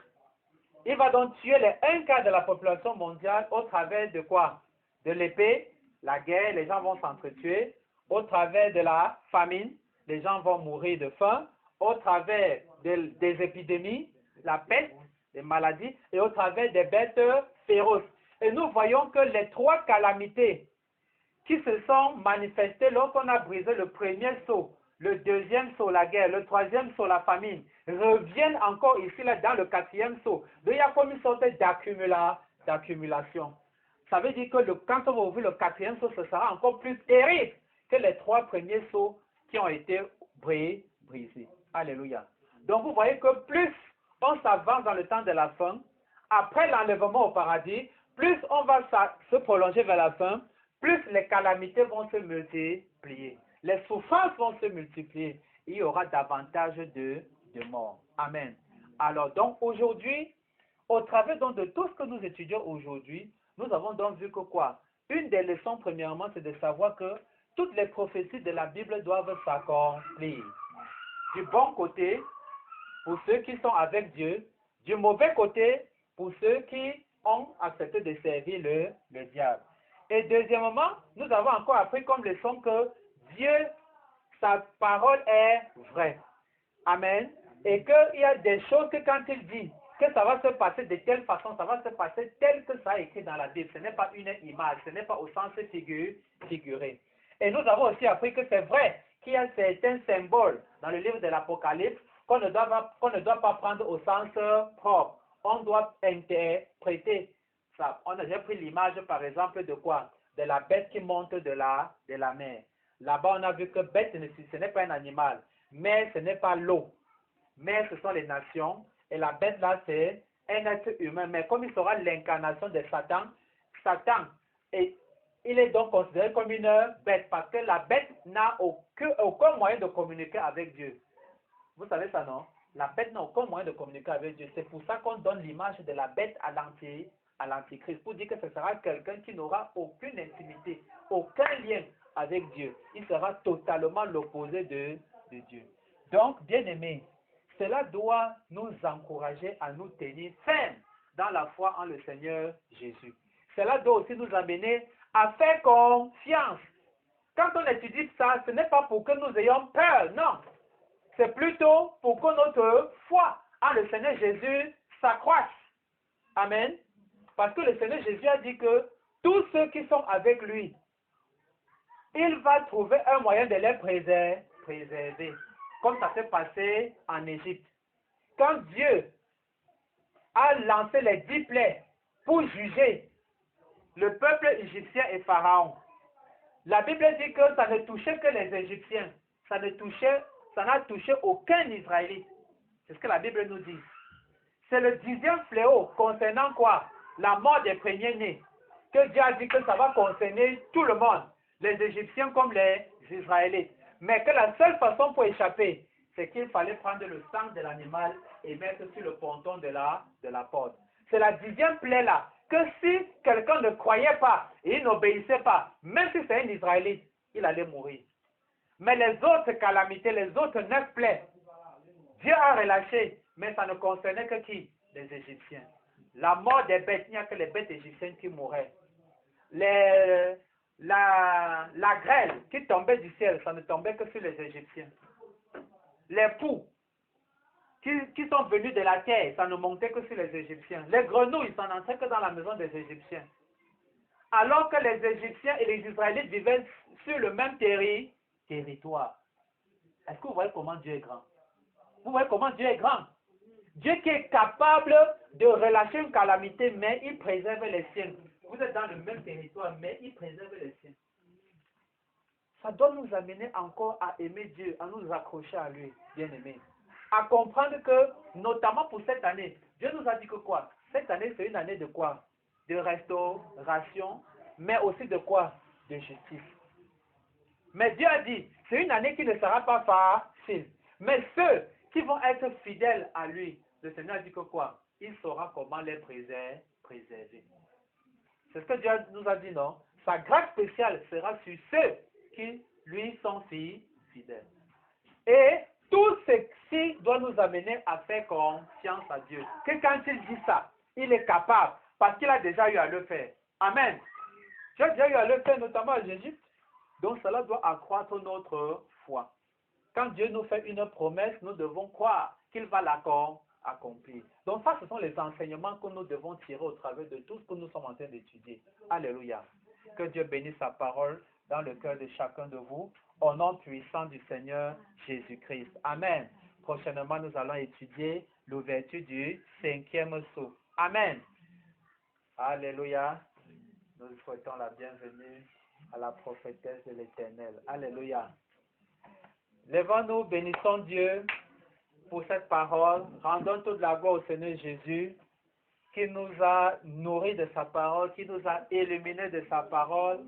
Il va donc tuer les un quart de la population mondiale au travers de quoi? De l'épée, la guerre, les gens vont s'entretuer. Au travers de la famine, les gens vont mourir de faim. Au travers des épidémies, la peste, les maladies, et au travers des bêtes féroces. Et nous voyons que les 3 calamités qui se sont manifestées lorsqu'on a brisé le premier sceau, le deuxième sceau, la guerre, le troisième sceau, la famine, reviennent encore ici là dans le quatrième sceau. Donc il y a comme une sorte d'accumulation. Ça veut dire que quand on va ouvrir le quatrième sceau, ce sera encore plus terrible que les 3 premiers sceaux qui ont été brisés. Alléluia. Donc vous voyez que plus on s'avance dans le temps de la fin, après l'enlèvement au paradis, plus on va se prolonger vers la fin, plus les calamités vont se multiplier. Les souffrances vont se multiplier. Il y aura davantage de morts. Amen. Alors donc aujourd'hui, au travers donc de tout ce que nous étudions aujourd'hui, nous avons donc vu que quoi? Une des leçons, premièrement, c'est de savoir que toutes les prophéties de la Bible doivent s'accomplir. Du bon côté, pour ceux qui sont avec Dieu, du mauvais côté, pour ceux qui ont accepté de servir le diable. Et deuxièmement, nous avons encore appris comme leçon que Dieu, sa parole est vraie. Amen. Et qu'il y a des choses que quand il dit que ça va se passer de telle façon, ça va se passer tel que ça a écrit dans la Bible. Ce n'est pas une image, ce n'est pas au sens figuré. Et nous avons aussi appris que c'est vrai qu'il y a certains symboles dans le livre de l'Apocalypse qu'on ne doit pas prendre au sens propre. On doit interpréter ça. On a déjà pris l'image, par exemple, de quoi? De la bête qui monte de la mer. Là-bas, on a vu que bête, ce n'est pas un animal. Mais ce n'est pas l'eau. Mais ce sont les nations. Et la bête là, c'est un être humain. Mais comme il sera l'incarnation de Satan, il est donc considéré comme une bête. Parce que la bête n'a aucun moyen de communiquer avec Dieu. Vous savez ça, non? La bête n'a aucun moyen de communiquer avec Dieu. C'est pour ça qu'on donne l'image de la bête à l'antichrist. Pour dire que ce sera quelqu'un qui n'aura aucune intimité, aucun lien avec Dieu. Il sera totalement l'opposé de Dieu. Donc, bien-aimés, cela doit nous encourager à nous tenir fermes dans la foi en le Seigneur Jésus. Cela doit aussi nous amener à faire confiance. Quand on étudie ça, ce n'est pas pour que nous ayons peur, non. C'est plutôt pour que notre foi en le Seigneur Jésus s'accroisse. Amen. Parce que le Seigneur Jésus a dit que tous ceux qui sont avec lui, il va trouver un moyen de les préserver. Comme ça s'est passé en Égypte. Quand Dieu a lancé les 10 plaies pour juger le peuple égyptien et Pharaon, la Bible dit que ça ne touchait que les Égyptiens. Ça n'a touché aucun Israélite. C'est ce que la Bible nous dit. C'est le 10e fléau concernant quoi? La mort des premiers-nés. Que Dieu a dit que ça va concerner tout le monde. Les Égyptiens comme les Israélites. Mais que la seule façon pour échapper, c'est qu'il fallait prendre le sang de l'animal et mettre sur le ponton de la porte. C'est la 10e plaie là, que si quelqu'un ne croyait pas et il n'obéissait pas, même si c'est un Israélite, il allait mourir. Mais les autres calamités, les autres 9 plaies, Dieu a relâché, mais ça ne concernait que qui? Les Égyptiens. La mort des bêtes, il n'y a que les bêtes égyptiennes qui mouraient. La grêle qui tombait du ciel, ça ne tombait que sur les Égyptiens. Les poux qui sont venus de la terre, ça ne montait que sur les Égyptiens. Les grenouilles, ça n'entrait que dans la maison des Égyptiens. Alors que les Égyptiens et les Israélites vivaient sur le même territoire. Est-ce que vous voyez comment Dieu est grand? Vous voyez comment Dieu est grand? Dieu qui est capable de relâcher une calamité, mais il préserve les siens. Vous êtes dans le même territoire, mais il préserve les siens. Ça doit nous amener encore à aimer Dieu, à nous accrocher à lui, bien-aimés. À comprendre que, notamment pour cette année, Dieu nous a dit que quoi? Cette année, c'est une année de quoi? De restauration, mais aussi de quoi? De justice. Mais Dieu a dit, c'est une année qui ne sera pas facile. Mais ceux qui vont être fidèles à lui, le Seigneur a dit que quoi? Il saura comment les préserver. C'est ce que Dieu nous a dit, non? Sa grâce spéciale sera sur ceux qui lui sont fidèles. Et tout ceci doit nous amener à faire confiance à Dieu. Que quand il dit ça, il est capable, parce qu'il a déjà eu à le faire. Amen. J'ai déjà eu à le faire, notamment en Égypte. Donc cela doit accroître notre foi. Quand Dieu nous fait une promesse, nous devons croire qu'il va l'accomplir. Donc ça, ce sont les enseignements que nous devons tirer au travers de tout ce que nous sommes en train d'étudier. Alléluia. Que Dieu bénisse sa parole dans le cœur de chacun de vous, au nom puissant du Seigneur Jésus-Christ. Amen. Prochainement, nous allons étudier l'ouverture du 5e sceau. Amen. Alléluia. Nous souhaitons la bienvenue à la prophétesse de l'Éternel. Alléluia. Lèvons-nous, bénissons Dieu pour cette parole. Rendons toute la gloire au Seigneur Jésus, qui nous a nourris de sa parole, qui nous a illuminés de sa parole.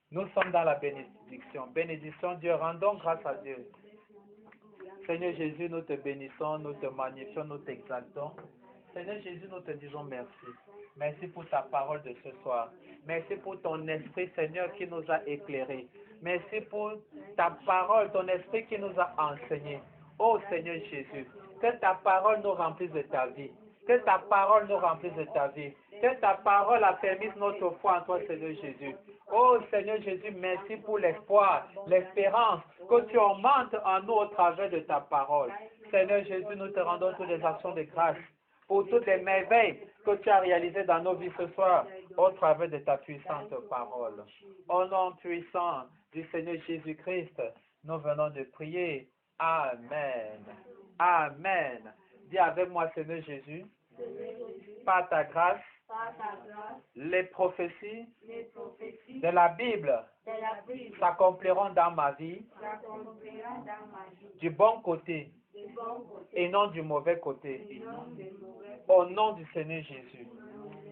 Nous sommes dans la bénédiction. Bénédiction Dieu, rendons grâce à Dieu. Seigneur Jésus, nous te bénissons, nous te magnifions, nous t'exaltons. Seigneur Jésus, nous te disons merci. Merci pour ta parole de ce soir. Merci pour ton esprit, Seigneur, qui nous a éclairés. Merci pour ta parole, ton esprit qui nous a enseignés. Oh Seigneur Jésus, que ta parole nous remplisse de ta vie. Que ta parole nous remplisse de ta vie. Que ta parole affermisse notre foi en toi, Seigneur Jésus. Oh Seigneur Jésus, merci pour l'espoir, l'espérance que tu augmentes en nous au travers de ta parole. Seigneur Jésus, nous te rendons toutes les actions de grâce pour toutes les merveilles que tu as réalisées dans nos vies ce soir au travers de ta puissante parole. Au nom puissant du Seigneur Jésus-Christ, nous venons de prier. Amen. Amen. Dis avec moi, Seigneur Jésus, par ta grâce, les prophéties de la Bible s'accompliront dans ma vie du bon côté et non du mauvais côté. Au nom du Seigneur Jésus.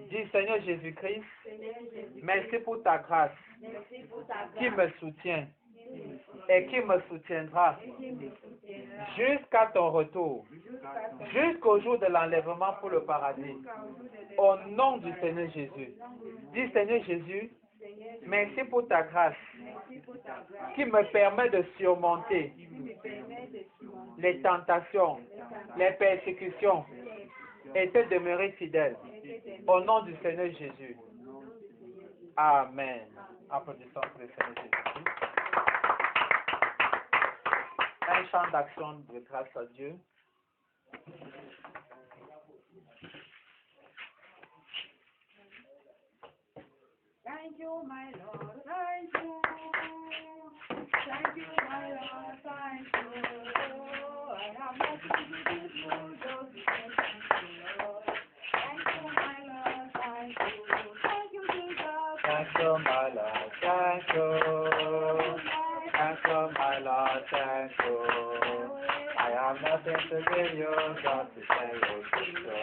Dis Seigneur Jésus-Christ, merci pour ta grâce qui me soutient et qui me soutiendra jusqu'à ton retour, jusqu'au jour de l'enlèvement pour le paradis. Au nom du Seigneur Jésus. Dis Seigneur Jésus, merci pour ta grâce qui me permet de surmonter les tentations, les persécutions et de demeurer fidèle. Au nom du Seigneur Jésus. Amen. Applaudissons pour le Seigneur Jésus. Un chant d'action de grâce à Dieu. Thank you, my Lord. Thank you. Thank you, my Lord. Thank you. I have nothing to do for those who say thank you, Lord. Thank you, my Lord. Thank you. Thank you, Jesus. Thank you, my Lord. Thank you. Thank you, my Lord. Thank you. I have nothing to give you, just to say thank you.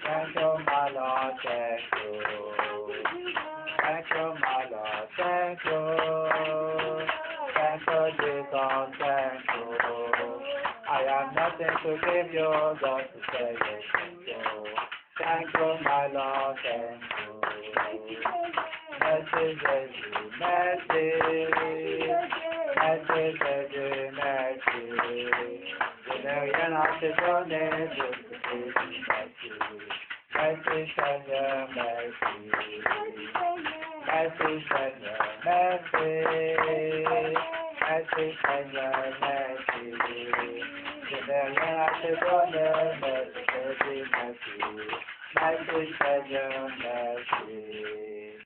Thank you, my Lord. Thank you. Thank you, my Lord. Thank you. Thank you, Jesus. Thank you. I have nothing to give you, just to say thank you. Thank you, my Lord. Thank you. Merci, Jésus. Merci. Merci, Jésus. Merci. Je n'ai rien à te donner, je te dis merci. Merci, Seigneur. Merci. Merci, Seigneur. Merci. Merci, Seigneur. Merci. Je n'ai rien à te donner, mais je te dis merci. Merci, Seigneur. Merci.